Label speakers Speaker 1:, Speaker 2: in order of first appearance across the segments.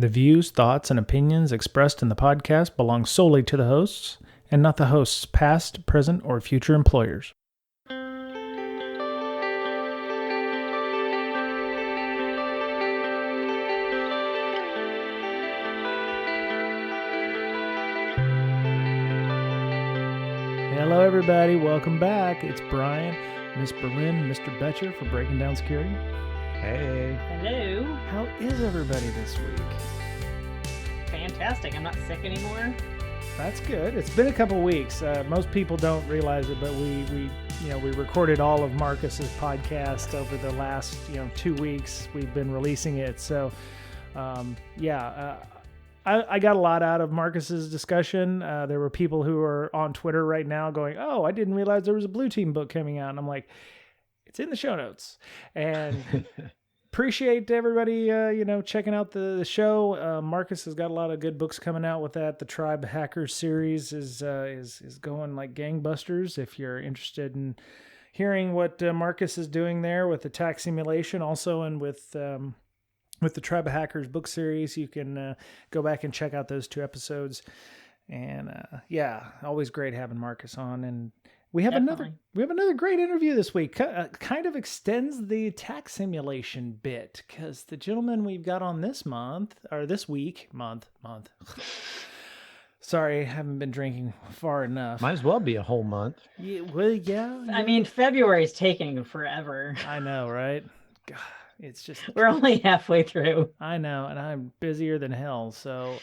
Speaker 1: The views, thoughts, and opinions expressed in the podcast belong solely to the hosts and not the host's past, present, or future employers. Hello, everybody. Welcome back. It's Brian, Miss Berlin, and Mr. Betcher for Breaking Down Security.
Speaker 2: Hey.
Speaker 3: Hello.
Speaker 1: How is everybody this week?
Speaker 3: Fantastic. I'm not sick anymore.
Speaker 1: That's good. It's been a couple weeks. Most people don't realize it, but we recorded all of Marcus's podcast over the last 2 weeks. We've been releasing it, so I got a lot out of Marcus's discussion. There were people who are on Twitter right now going, "Oh, I didn't realize there was a Blue Team book coming out," and I'm like, it's in the show notes. And appreciate everybody, checking out the show. Marcus has got a lot of good books coming out with that. The Tribe Hackers series is going like gangbusters. If you're interested in hearing what Marcus is doing there with attack simulation, also, and with the Tribe Hackers book series, you can go back and check out those 2 episodes. And always great having Marcus on. And we have another great interview this week. Kind of extends the attack simulation bit, because the gentleman we've got on this week. Sorry, I haven't been drinking far enough.
Speaker 2: Might as well be a whole month.
Speaker 1: Yeah, well, yeah.
Speaker 3: I mean, February's taking forever.
Speaker 1: I know, right? God, it's just
Speaker 3: we're only halfway through.
Speaker 1: I know, and I'm busier than hell. So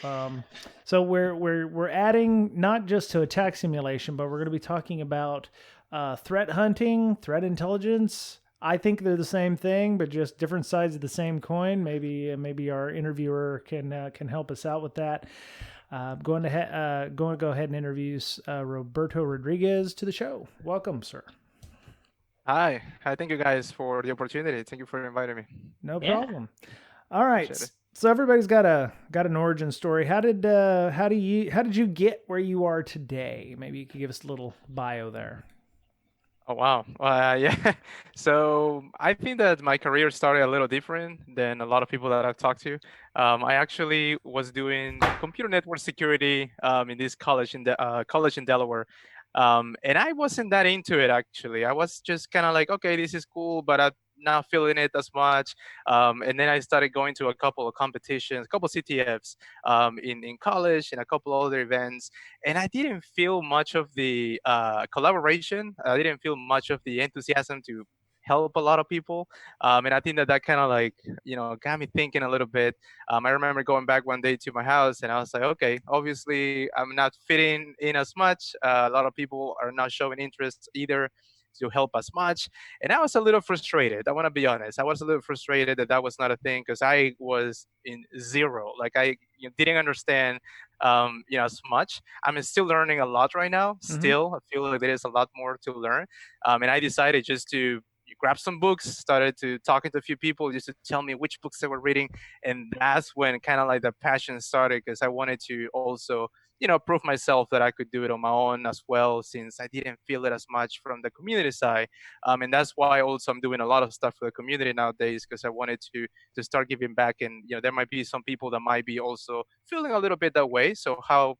Speaker 1: we're adding not just to attack simulation, but we're going to be talking about threat hunting, threat intelligence. I think they're the same thing, but just different sides of the same coin. Maybe our interviewer can help us out with that. Going to go ahead and introduce Roberto Rodriguez to the show. Welcome, sir.
Speaker 4: Hi, thank you guys for the opportunity. Thank you for inviting me.
Speaker 1: No problem. All right. So everybody's got an origin story. How did you get where you are today? Maybe you could give us a little bio there.
Speaker 4: Oh, wow. Yeah. So I think that my career started a little different than a lot of people that I've talked to. I actually was doing computer network security in this college in Delaware. And I wasn't that into it, actually. I was just kind of like, okay, this is cool, but I'm not feeling it as much. And then I started going to a couple of competitions, a couple of CTFs in college and a couple of other events. And I didn't feel much of the collaboration. I didn't feel much of the enthusiasm to help a lot of people. And I think that kind of like, got me thinking a little bit. I remember going back one day to my house and I was like, okay, obviously I'm not fitting in as much. A lot of people are not showing interest either to help as much. And I was a little frustrated. I want to be honest. I was a little frustrated that was not a thing, because I was in zero. Like I didn't understand as much. I'm still learning a lot right now. Still, I feel like there is a lot more to learn. And I decided just to grab some books, started to talking to a few people just to tell me which books they were reading. And that's when kind of like the passion started, because I wanted to also, prove myself that I could do it on my own as well, since I didn't feel it as much from the community side. And that's why also I'm doing a lot of stuff for the community nowadays, because I wanted to start giving back. And, there might be some people that might be also feeling a little bit that way. So how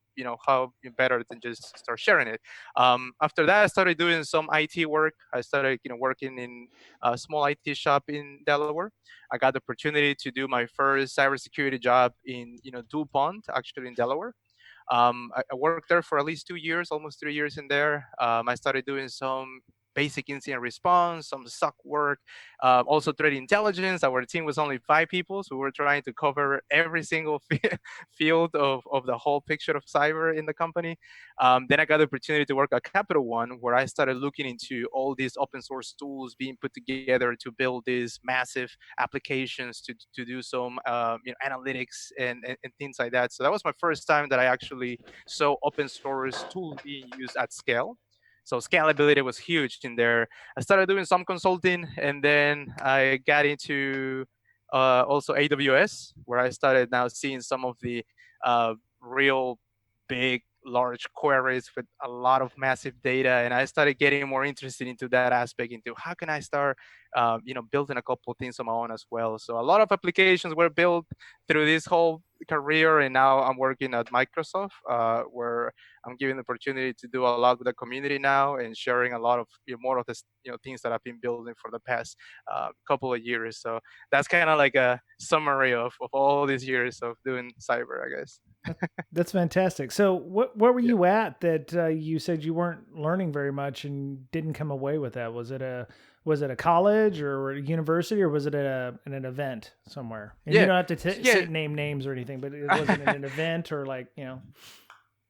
Speaker 4: better than just start sharing it. After that, I started doing some IT work. I started, working in a small IT shop in Delaware. I got the opportunity to do my first cybersecurity job in, DuPont, actually in Delaware. I worked there for at least 2 years, almost 3 years in there. I started doing some basic incident response, some SOC work, also threat intelligence. Our team was only 5 people, so we were trying to cover every single field of the whole picture of cyber in the company. Then I got the opportunity to work at Capital One, where I started looking into all these open source tools being put together to build these massive applications to do some analytics and things like that. So that was my first time that I actually saw open source tools being used at scale. So scalability was huge in there. I started doing some consulting, and then I got into also AWS, where I started now seeing some of the real big large queries with a lot of massive data. And I started getting more interested into that aspect, into how can I start, building a couple of things on my own as well. So a lot of applications were built through this whole career, and now I'm working at Microsoft, where I'm given the opportunity to do a lot with the community now and sharing a lot of more of the things that I've been building for the past couple of years. So that's kind of like a summary of all these years of doing cyber, I guess.
Speaker 1: That's fantastic. So where were
Speaker 4: Yeah.
Speaker 1: you at that you said you weren't learning very much and didn't come away with that? Was it a college or a university, or was it an event somewhere? And you don't have to name names or anything, but it wasn't an event or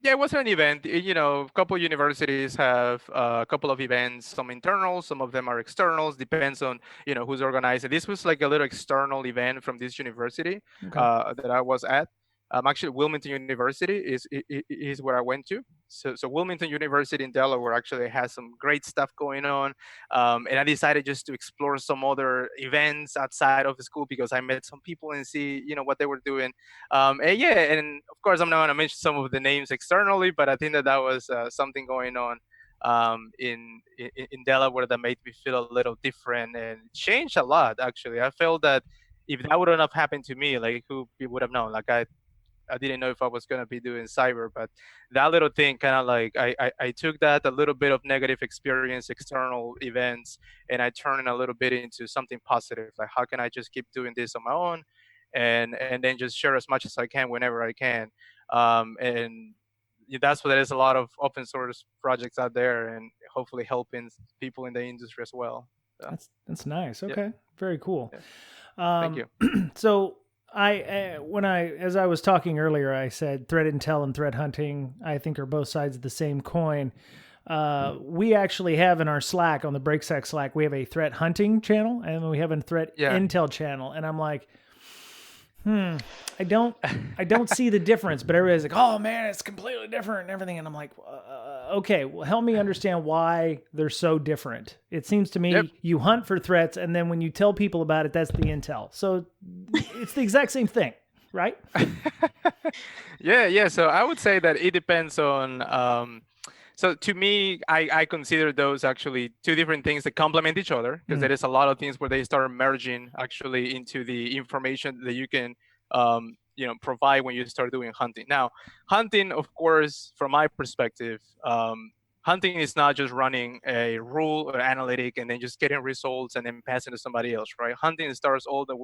Speaker 4: Yeah, it was an event. A couple of universities have a couple of events, some internal, some of them are externals, depends on, who's organized. This was like a little external event from this university that I was at. Actually, Wilmington University is where I went to. So Wilmington University in Delaware actually has some great stuff going on. And I decided just to explore some other events outside of the school because I met some people and see, what they were doing. And of course, I'm not going to mention some of the names externally, but I think that was something going on in Delaware that made me feel a little different and changed a lot, actually. I felt that if that wouldn't have happened to me, like who would have known? Like I didn't know if I was going to be doing cyber, but that little thing kind of like I took that a little bit of negative experience, external events, and I turned it a little bit into something positive. Like, how can I just keep doing this on my own and then just share as much as I can whenever I can. And that's why there's a lot of open source projects out there and hopefully helping people in the industry as well. So,
Speaker 1: that's nice. Okay. Very cool.
Speaker 4: Yeah. Thank you.
Speaker 1: So as I was talking earlier, I said threat intel and threat hunting, I think, are both sides of the same coin. We actually have in our Slack, on the BreakSec Slack, we have a threat hunting channel and we have a threat intel channel. And I'm like, I don't see the difference, but everybody's like, oh man, it's completely different and everything. And I'm like, okay, well, help me understand why they're so different. It seems to me you hunt for threats, and then when you tell people about it, that's the intel. So it's the exact same thing, right?
Speaker 4: Yeah. So I would say that it depends on. So to me, I consider those actually two different things that complement each other, because there is a lot of things where they start merging actually into the information that you can provide when you start doing hunting. Now, hunting, of course, from my perspective, hunting is not just running a rule or analytic and then just getting results and then passing to somebody else, right? Hunting starts all the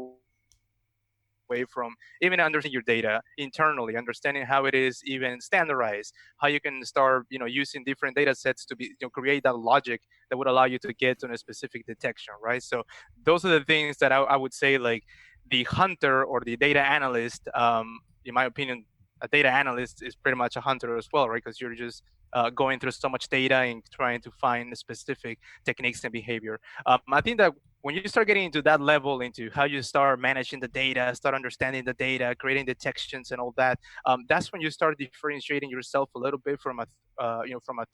Speaker 4: way from even understanding your data internally, understanding how it is even standardized, how you can start using different data sets to be create that logic that would allow you to get to a specific detection, right? So those are the things that I would say, like, the hunter or the data analyst, in my opinion, a data analyst is pretty much a hunter as well, right? Because you're just going through so much data and trying to find specific techniques and behavior. I think that when you start getting into that level, into how you start managing the data, start understanding the data, creating detections and all that, that's when you start differentiating yourself a little bit from a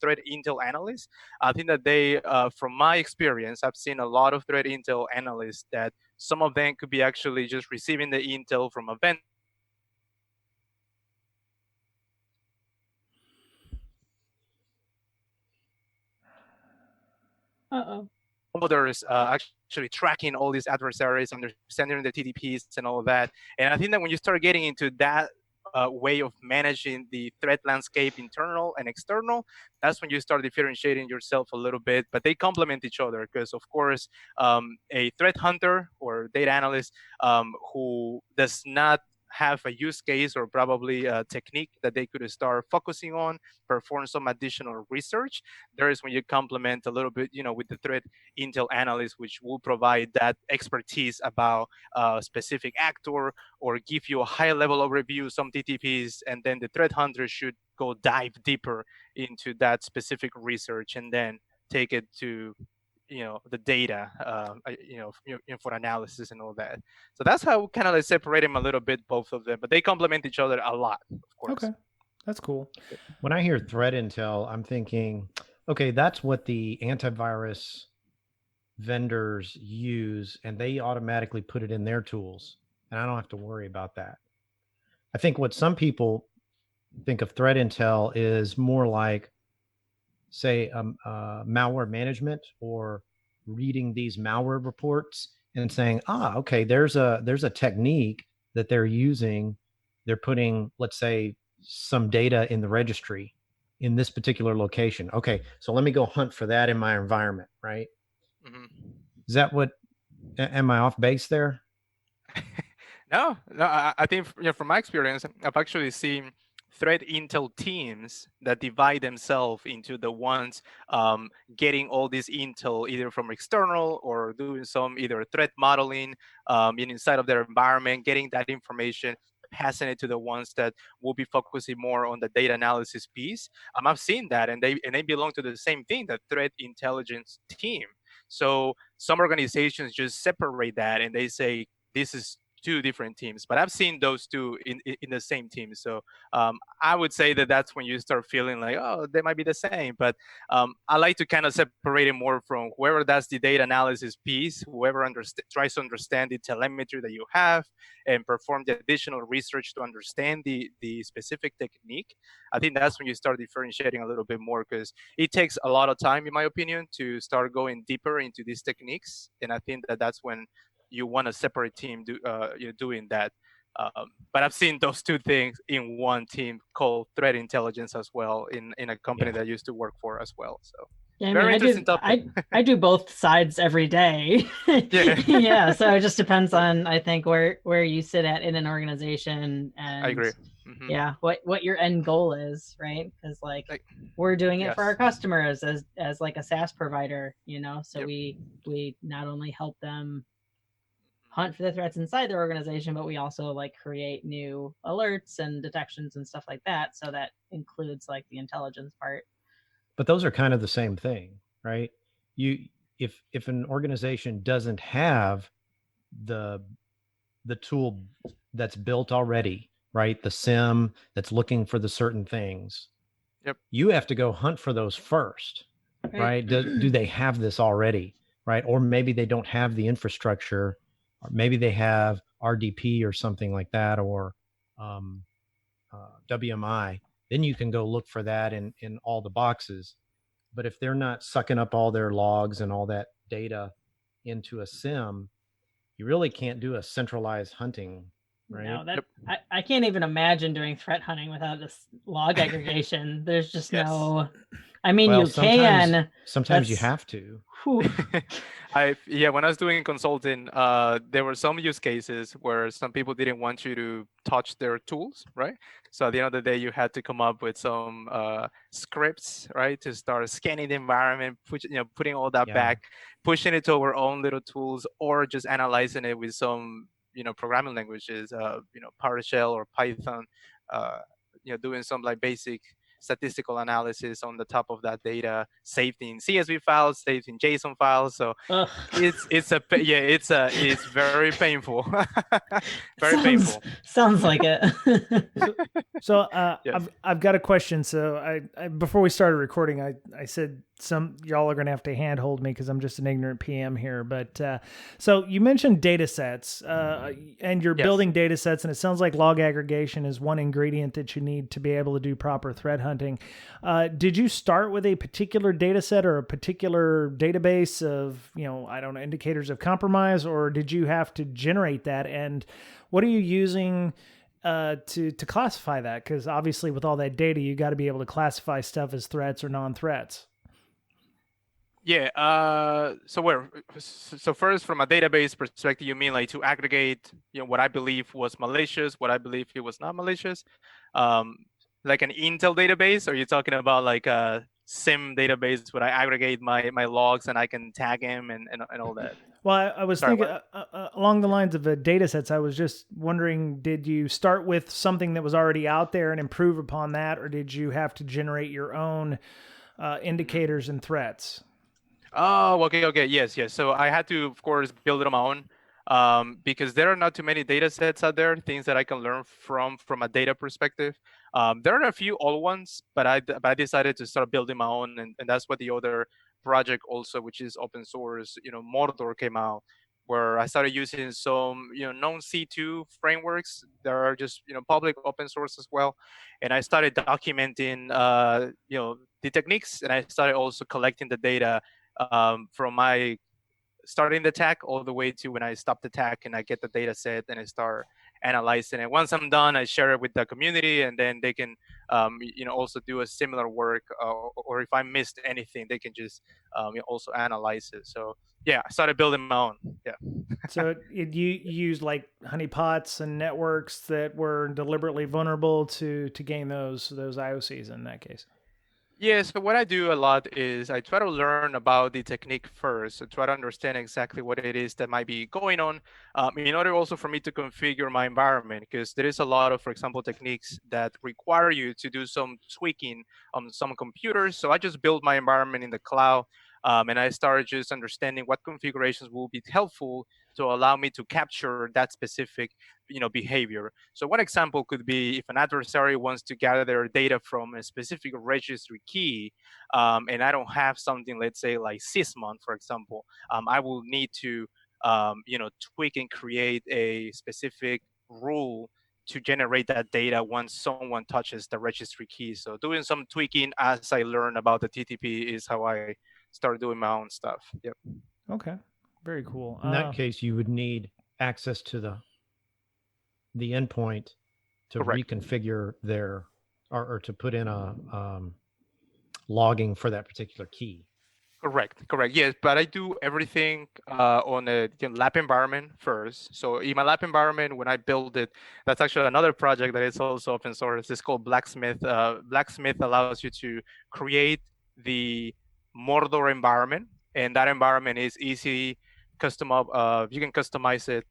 Speaker 4: threat intel analyst. I think that they, from my experience, I've seen a lot of threat intel analysts that some of them could be actually just receiving the intel from a vendor. Others actually tracking all these adversaries, understanding the TDPs and all of that. And I think that when you start getting into that way of managing the threat landscape, internal and external, that's when you start differentiating yourself a little bit. But they complement each other because, of course, a threat hunter or data analyst who does not have a use case or probably a technique that they could start focusing on, perform some additional research. There is when you complement a little bit, with the threat intel analyst, which will provide that expertise about a specific actor or give you a high level overview, some TTPs, and then the threat hunter should go dive deeper into that specific research and then take it to the data, for analysis and all that. So that's how kind of separate them a little bit, both of them, but they complement each other a lot, of course.
Speaker 1: Okay, that's cool.
Speaker 2: When I hear threat intel, I'm thinking, okay, that's what the antivirus vendors use, and they automatically put it in their tools, and I don't have to worry about that. I think what some people think of threat intel is more like, say, malware management, or reading these malware reports and saying, okay, there's a technique that they're using they're putting, let's say, some data in the registry in this particular location. Okay, so let me go hunt for that in my environment, right?
Speaker 4: Mhm.
Speaker 2: Is that what, am I off base there?
Speaker 4: No, I think from my experience, I've actually seen threat intel teams that divide themselves into the ones getting all this intel either from external or doing some either threat modeling inside of their environment, getting that information, passing it to the ones that will be focusing more on the data analysis piece. I've seen that, and they belong to the same thing, the threat intelligence team. So some organizations just separate that and they say this is two different teams, but I've seen those two in the same team. So I would say that that's when you start feeling like, oh, they might be the same. But I like to kind of separate it more from whoever does the data analysis piece, whoever tries to understand the telemetry that you have and perform the additional research to understand the specific technique. I think that's when you start differentiating a little bit more, because it takes a lot of time, in my opinion, to start going deeper into these techniques. And I think that that's when you want a separate team doing that. But I've seen those two things in one team called threat intelligence as well in a company that I used to work for as well. So
Speaker 3: Yeah, I
Speaker 4: very
Speaker 3: mean,
Speaker 4: interesting topic.
Speaker 3: I do both sides every day.
Speaker 4: Yeah.
Speaker 3: Yeah, so it just depends on, I think, where you sit at in an organization and
Speaker 4: I agree. Mm-hmm.
Speaker 3: yeah, what your end goal is, right? Because like we're doing it for our
Speaker 4: Yes.
Speaker 3: customers as like a SaaS provider, so
Speaker 4: Yep.
Speaker 3: we not only help them hunt for the threats inside their organization, but we also like create new alerts and detections and stuff like that. So that includes like the intelligence part.
Speaker 2: But those are kind of the same thing, right? If an organization doesn't have the tool that's built already, right? The SIM that's looking for the certain things.
Speaker 4: Yep.
Speaker 2: You have to go hunt for those first, right? Do they have this already, right? Or maybe they don't have the infrastructure, or maybe they have RDP or something like that, or WMI. Then you can go look for that in all the boxes. But if they're not sucking up all their logs and all that data into a SIM, you really can't do a centralized hunting, right?
Speaker 3: No, I can't even imagine doing threat hunting without this log aggregation. There's just
Speaker 4: Yes.
Speaker 3: no. I mean,
Speaker 2: Well,
Speaker 3: you can.
Speaker 2: sometimes you have to.
Speaker 4: When I was doing consulting, there were some use cases where some people didn't want you to touch their tools, right? So at the end of the day, you had to come up with some scripts, right, to start scanning the environment, putting all that back, pushing it to our own little tools, or just analyzing it with some programming languages, PowerShell or Python, doing some like basic statistical analysis on the top of that data, saved in CSV files, saved in JSON files. So it's very painful. Painful.
Speaker 3: Sounds like it.
Speaker 1: So
Speaker 4: Yes.
Speaker 1: I've got a question. So I before we started recording, I said y'all are going to have to handhold me because I'm just an ignorant PM here. But so you mentioned data sets and you're building data sets, and it sounds like log aggregation is one ingredient that you need to be able to do proper threat hunting. Did you start with a particular data set or a particular database of, I don't know, indicators of compromise, or did you have to generate that? And what are you using to classify that? Because obviously with all that data, you got to be able to classify stuff as threats or non-threats.
Speaker 4: Yeah. So first, from a database perspective, you mean like to aggregate, what I believe was malicious, what I believe it was not malicious, like an Intel database? Or are you talking about like a SIM database where I aggregate my logs and I can tag them and all that?
Speaker 1: Well, I was thinking along the lines of the data sets. I was just wondering, did you start with something that was already out there and improve upon that, or did you have to generate your own indicators and threats?
Speaker 4: Oh, okay. Yes. So I had to, of course, build it on my own because there are not too many data sets out there, things that I can learn from a data perspective. There are a few old ones, but I decided to start building my own, and that's what the other project also, which is open source, Mordor, came out, where I started using some, known C2 frameworks that are just, public open source as well. And I started documenting, the techniques, and I started also collecting the data from my starting the attack all the way to when I stop the attack and I get the data set and I start analyzing it. Once I'm done, I share it with the community, and then they can also do a similar work, or if I missed anything, they can just also analyze it. So yeah, I started building my own. Yeah.
Speaker 1: So you used like honeypots and networks that were deliberately vulnerable to gain those IOCs in that case.
Speaker 4: Yeah, so what I do a lot is I try to learn about the technique first, so try to understand exactly what it is that might be going on, in order also for me to configure my environment, because there is a lot of, for example, techniques that require you to do some tweaking on some computers. So I just build my environment in the cloud, and I started just understanding what configurations will be helpful to allow me to capture that specific behavior. So one example could be if an adversary wants to gather their data from a specific registry key, and I don't have something, let's say like sysmon, for example, I will need to tweak and create a specific rule to generate that data once someone touches the registry key. So doing some tweaking as I learn about the TTP is how I start doing my own stuff. Yep.
Speaker 1: Okay. Very cool.
Speaker 2: In that case, you would need access to the endpoint to
Speaker 4: Correct.
Speaker 2: reconfigure their or to put in a logging for that particular key.
Speaker 4: Correct. Yes, but I do everything on a lab environment first. So in my lab environment, when I build it, that's actually another project that is also open source. It's called Blacksmith. Blacksmith allows you to create the Mordor environment, and that environment is easy custom. You can customize it,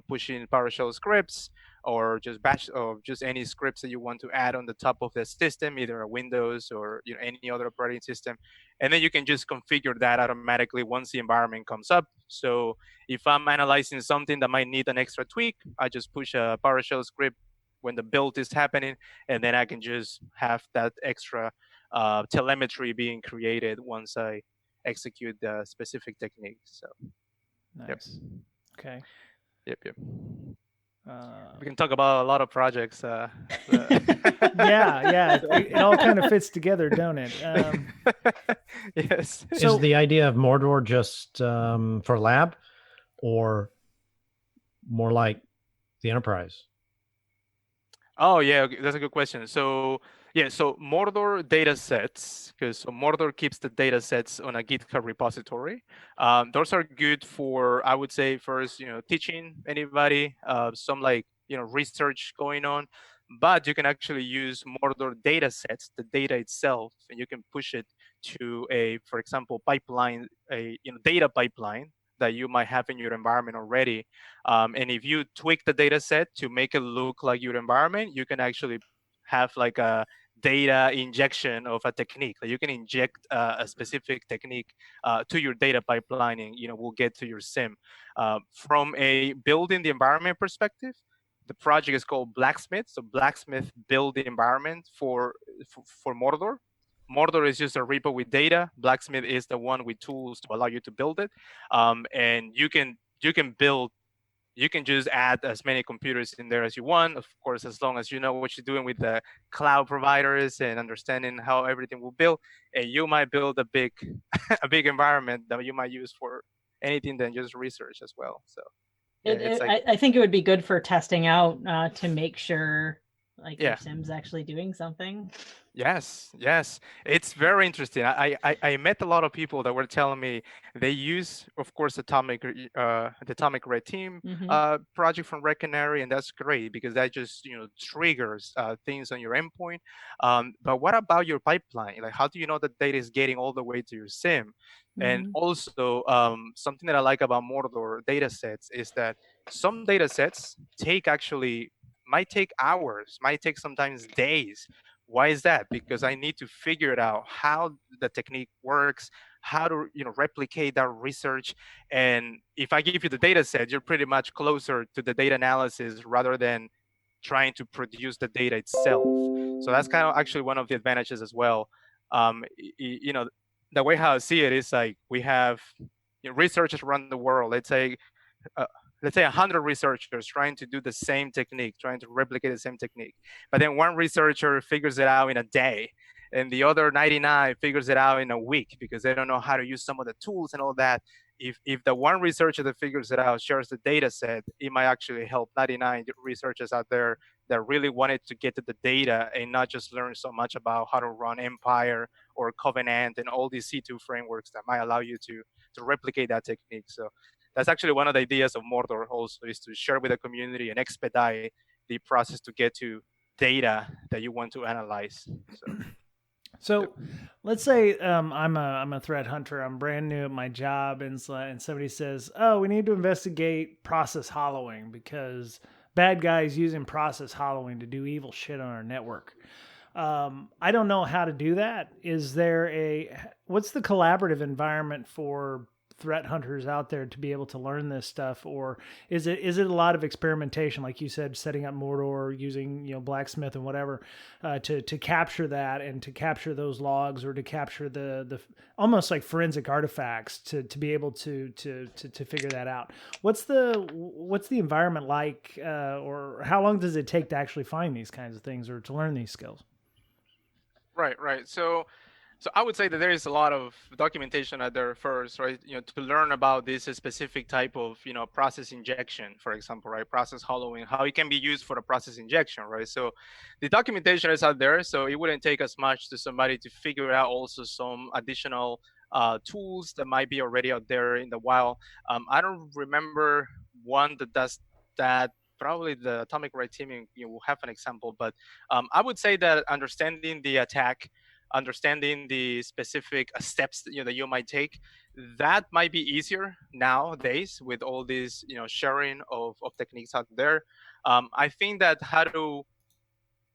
Speaker 4: pushing PowerShell scripts or just bash or just any scripts that you want to add on the top of the system, either a Windows or any other operating system, and then you can just configure that automatically once the environment comes up. So if I'm analyzing something that might need an extra tweak, I just push a PowerShell script when the build is happening, and then I can just have that extra telemetry being created once I execute the specific technique. So
Speaker 1: nice. Yep. Okay.
Speaker 4: Yep. We can talk about a lot of projects.
Speaker 1: Yeah. It all kind of fits together, don't it?
Speaker 4: Yes.
Speaker 2: So, is the idea of Mordor just for lab, or more like the enterprise?
Speaker 4: Oh yeah, that's a good question. So Mordor datasets, because Mordor keeps the datasets on a GitHub repository. Those are good for, I would say, first, teaching anybody, some research going on. But you can actually use Mordor datasets, the data itself, and you can push it to for example, pipeline, a data pipeline that you might have in your environment already. And if you tweak the data set to make it look like your environment, you can actually have like a data injection of a technique. You can inject a specific technique to your data pipeline, and we'll get to your SIM. From a building the environment perspective, the project is called Blacksmith. So Blacksmith build the environment for Mordor. Mordor is just a repo with data. Blacksmith is the one with tools to allow you to build it. And you can just add as many computers in there as you want, of course, as long as you know what you're doing with the cloud providers and understanding how everything will build. And you might build a big environment that you might use for anything than just research as well. So
Speaker 3: I think it would be good for testing out to make sure your SIM's actually doing something.
Speaker 4: Yes, it's very interesting. I met a lot of people that were telling me they use, of course, the Atomic Red Team project from Red Canary, and that's great because that just triggers things on your endpoint. But what about your pipeline? Like, how do you know that data is getting all the way to your SIM? And also, something that I like about Mordor datasets is that some datasets might take hours, might take sometimes days. Why is that? Because I need to figure it out how the technique works, how to replicate that research. And if I give you the data set, you're pretty much closer to the data analysis rather than trying to produce the data itself. So that's kind of actually one of the advantages as well. The way how I see it is like we have researchers around the world. Let's say 100 researchers trying to do the same technique, trying to replicate the same technique. But then one researcher figures it out in a day, and the other 99 figures it out in a week because they don't know how to use some of the tools and all that. if the one researcher that figures it out shares the data set, it might actually help 99 researchers out there that really wanted to get to the data and not just learn so much about how to run Empire or Covenant and all these C2 frameworks that might allow you to replicate that technique. So that's actually one of the ideas of Mordor also, is to share with the community and expedite the process to get to data that you want to analyze.
Speaker 1: So let's say I'm a threat hunter. I'm brand new at my job, and somebody says, "Oh, we need to investigate process hollowing because bad guys using process hollowing to do evil shit on our network." I don't know how to do that. What's the collaborative environment for threat hunters out there to be able to learn this stuff, or is it a lot of experimentation, like you said, setting up Mordor, using Blacksmith and whatever to capture that and to capture those logs, or to capture the almost like forensic artifacts to be able to figure that out? What's the environment like, or how long does it take to actually find these kinds of things or to learn these skills?
Speaker 4: Right. So I would say that there is a lot of documentation out there first, right? To learn about this specific type of, process injection, for example, right? Process hollowing, how it can be used for a process injection, right? So the documentation is out there, so it wouldn't take as much to somebody to figure out also some additional tools that might be already out there in the wild. I don't remember one that does that. Probably the Atomic Red Teaming will have an example, but I would say that understanding the attack, understanding the specific steps that you might take, that might be easier nowadays with all these sharing of techniques out there. I think that how to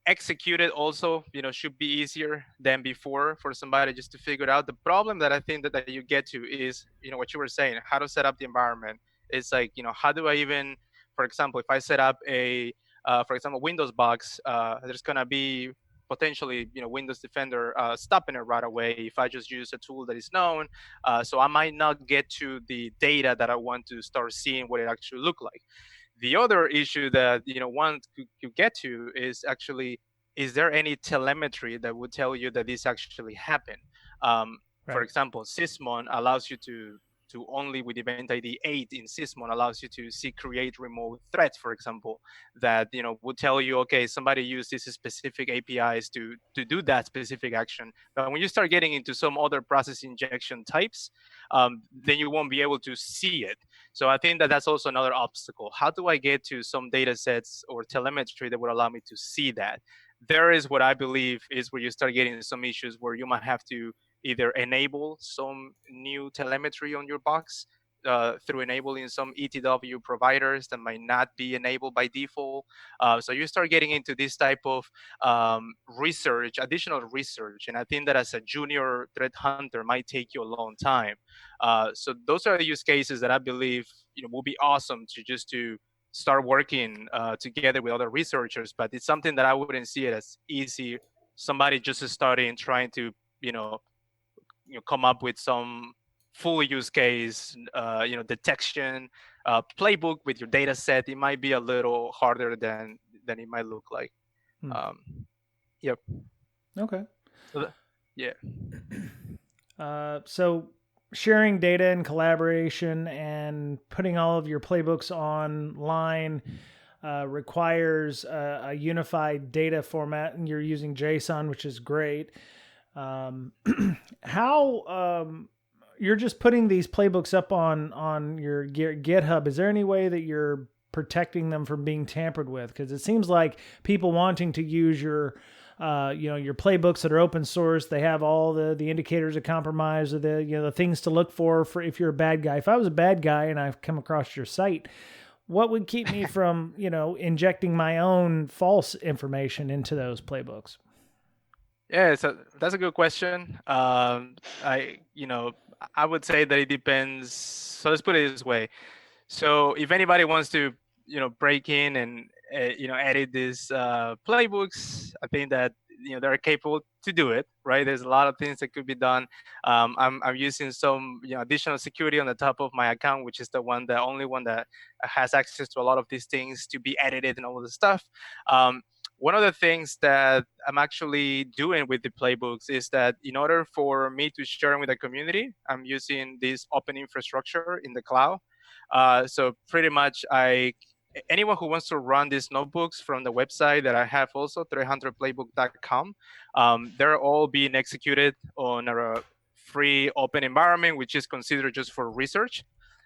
Speaker 4: execute it also should be easier than before for somebody just to figure it out. The problem that I think that you get to is what you were saying, how to set up the environment. It's like how do I even, for example, if I set up a for example Windows box, there's gonna be potentially Windows Defender stopping it right away if I just use a tool that is known. So I might not get to the data that I want to start seeing what it actually look like. The other issue that one could get to is actually, is there any telemetry that would tell you that this actually happened?
Speaker 1: Right.
Speaker 4: For example, Sysmon allows you to only with event ID 8 in Sysmon allows you to see create remote threats, for example, that would tell you, okay, somebody used these specific APIs to do that specific action. But when you start getting into some other process injection types, then you won't be able to see it. So I think that that's also another obstacle. How do I get to some data sets or telemetry that would allow me to see that? There is what I believe is where you start getting some issues where you might have to either enable some new telemetry on your box through enabling some ETW providers that might not be enabled by default. So you start getting into this type of research, additional research. And I think that as a junior threat hunter might take you a long time. So those are the use cases that I believe will be awesome to start working together with other researchers. But it's something that I wouldn't see it as easy. Somebody just starting trying to come up with some full use case, detection playbook with your data set. It might be a little harder than it might look like. Yep.
Speaker 1: Okay.
Speaker 4: Yeah.
Speaker 1: So sharing data and collaboration and putting all of your playbooks online requires a unified data format, and you're using JSON, which is great. How you're just putting these playbooks up on your GitHub. Is there any way that you're protecting them from being tampered with? Because it seems like people wanting to use your your playbooks that are open source, they have all the indicators of compromise, or the things to look for if you're a bad guy. If I was a bad guy and I've come across your site, what would keep me from injecting my own false information into those playbooks?
Speaker 4: Yeah, so that's a good question. I would say that it depends. So let's put it this way. So if anybody wants to, break in and edit these playbooks, I think that they're capable to do it. Right? There's a lot of things that could be done. I'm using some additional security on the top of my account, which is the only one that has access to a lot of these things to be edited and all of the stuff. one of the things that I'm actually doing with the playbooks is that in order for me to share them with the community, I'm using this open infrastructure in the cloud. So pretty much anyone who wants to run these notebooks from the website that I have also, 300playbook.com, they're all being executed on a free open environment, which is considered just for research.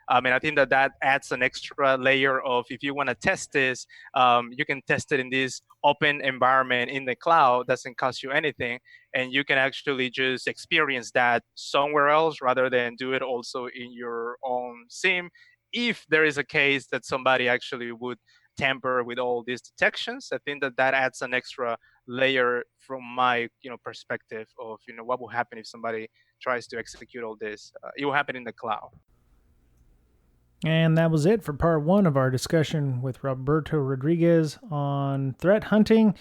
Speaker 4: And I think that adds an extra layer of, if you want to test this, you can test it in this open environment in the cloud. Doesn't cost you anything. And you can actually just experience that somewhere else rather than do it also in your own SIEM. If there is a case that somebody actually would tamper with all these detections, I think that adds an extra layer from my perspective of what will happen if somebody tries to execute all this. It will happen in the cloud.
Speaker 1: And that was it for part 1 of our discussion with Roberto Rodriguez on threat hunting,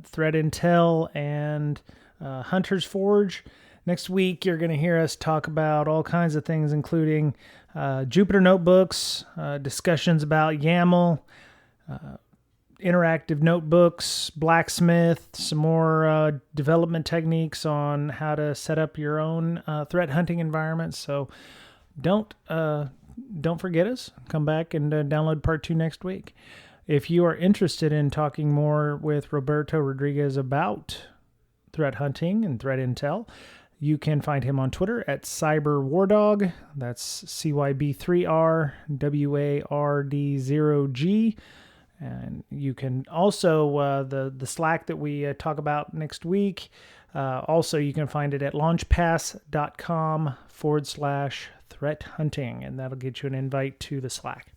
Speaker 1: threat intel, and Hunter's Forge. Next week, you're going to hear us talk about all kinds of things, including Jupyter Notebooks, discussions about YAML, interactive notebooks, Blacksmith, some more development techniques on how to set up your own threat hunting environment. So don't forget us. Come back and download part 2 next week. If you are interested in talking more with Roberto Rodriguez about threat hunting and threat intel, you can find him on Twitter at CyberWardog. That's CYB3RWARD0G. And you can also, the Slack that we talk about next week, also you can find it at launchpass.com/threat hunting, and that'll get you an invite to the Slack.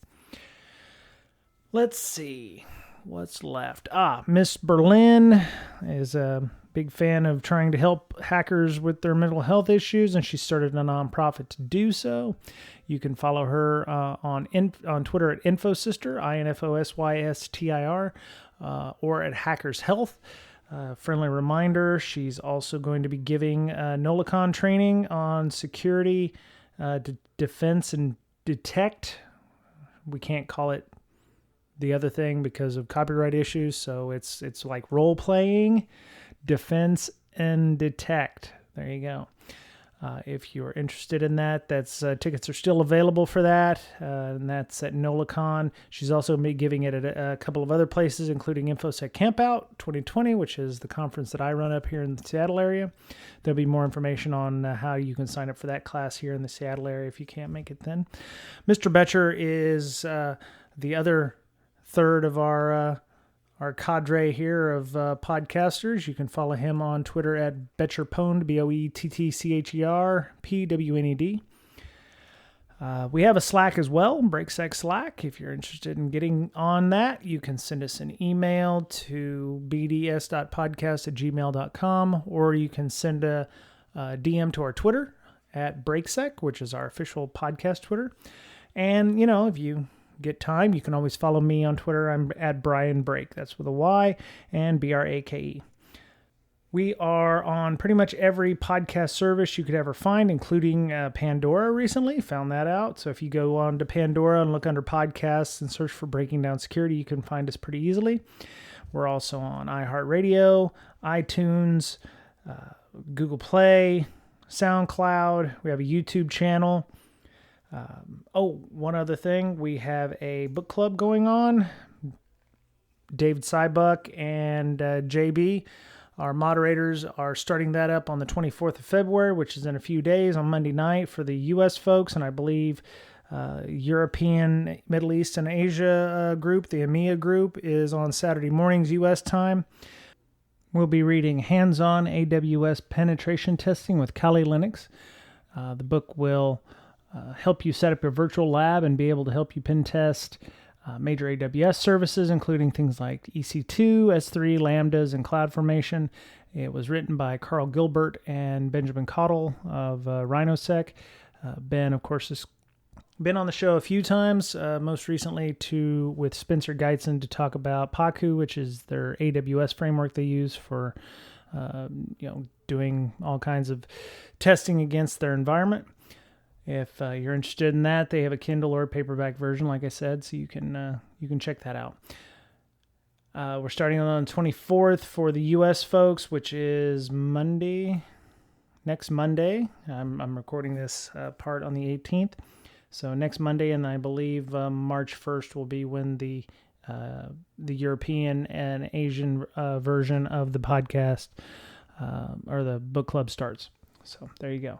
Speaker 1: Let's see what's left. Miss Berlin is a big fan of trying to help hackers with their mental health issues, and she started a nonprofit to do so. You can follow her on Twitter at InfoSister, INFOSYSTIR, or at Hackers Health. Friendly reminder, she's also going to be giving NolaCon training on security, defense, and detect. We can't call it the other thing because of copyright issues, so it's like role-playing, defense, and detect. There you go. If you're interested in that, tickets are still available for that, and that's at NolaCon. She's also be giving it at a couple of other places, including InfoSec Campout 2020, which is the conference that I run up here in the Seattle area. There'll be more information on how you can sign up for that class here in the Seattle area if you can't make it then. Mr. Betcher is the other third of our cadre here of podcasters. You can follow him on Twitter at BetcherPwned, BOETTCHERPWNED. We have a Slack as well, BreakSec Slack. If you're interested in getting on that, you can send us an email to bds.podcast@gmail.com, or you can send a DM to our Twitter at BreakSec, which is our official podcast Twitter. And, if you get time, you can always follow me on Twitter. I'm at Brian Brake. That's with a Y and BRAKE. We are on pretty much every podcast service you could ever find, including Pandora recently. Found that out. So if you go on to Pandora and look under podcasts and search for Breaking Down Security, you can find us pretty easily. We're also on iHeartRadio, iTunes, Google Play, SoundCloud. We have a YouTube channel. One other thing. We have a book club going on. David Sybuck and JB, our moderators, are starting that up on the 24th of February, which is in a few days, on Monday night for the U.S. folks, and I believe European, Middle East, and Asia group, the EMEA group, is on Saturday mornings U.S. time. We'll be reading Hands-On AWS Penetration Testing with Kali Linux. The book will help you set up your virtual lab and be able to help you pen test major AWS services, including things like EC2, S3, Lambdas, and CloudFormation. It was written by Carl Gilbert and Benjamin Caudill of RhinoSec. Ben, of course, has been on the show a few times, most recently with Spencer Geitzen to talk about Paku, which is their AWS framework they use for doing all kinds of testing against their environment. If you're interested in that, they have a Kindle or a paperback version, like I said, so you can check that out. We're starting on the 24th for the U.S. folks, which is Monday. Next Monday. I'm recording this part on the 18th. So next Monday, and I believe March 1st will be when the European and Asian version of the podcast or the book club starts. So there you go.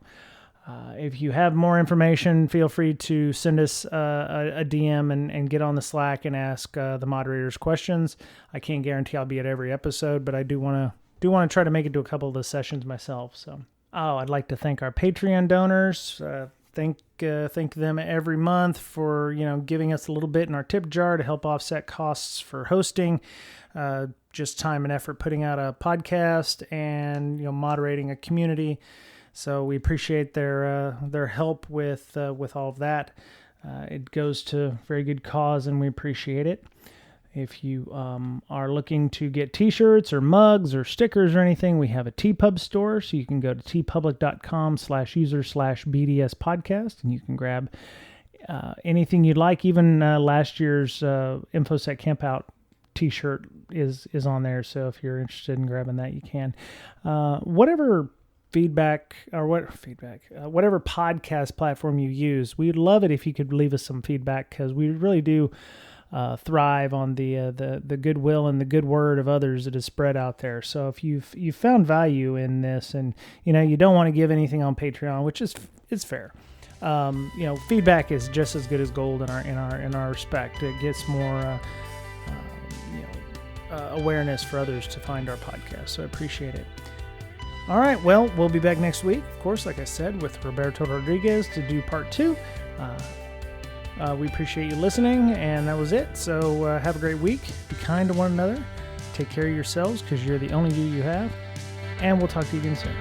Speaker 1: If you have more information, feel free to send us a DM and get on the Slack and ask the moderators questions. I can't guarantee I'll be at every episode, but I do want to try to make it to a couple of the sessions myself. So, I'd like to thank our Patreon donors. Thank them every month for giving us a little bit in our tip jar to help offset costs for hosting, just time and effort putting out a podcast and moderating a community. So we appreciate their help with all of that. It goes to very good cause, and we appreciate it. If you are looking to get T-shirts or mugs or stickers or anything, we have a TeePub store, so you can go to teepublic.com/user/BDS podcast, and you can grab anything you'd like. Even last year's InfoSec Campout T-shirt is on there, so if you're interested in grabbing that, you can. Whatever podcast platform you use, we'd love it if you could leave us some feedback, because we really do thrive on the goodwill and the good word of others that is spread out there. So if you've found value in this, and you don't want to give anything on Patreon, which is fair, feedback is just as good as gold in our respect. It gets more awareness for others to find our podcast. So I appreciate it. All right, well, we'll be back next week, of course, like I said, with Roberto Rodriguez to do part 2. We appreciate you listening, and that was it. So have a great week. Be kind to one another. Take care of yourselves, because you're the only you have. And we'll talk to you again soon.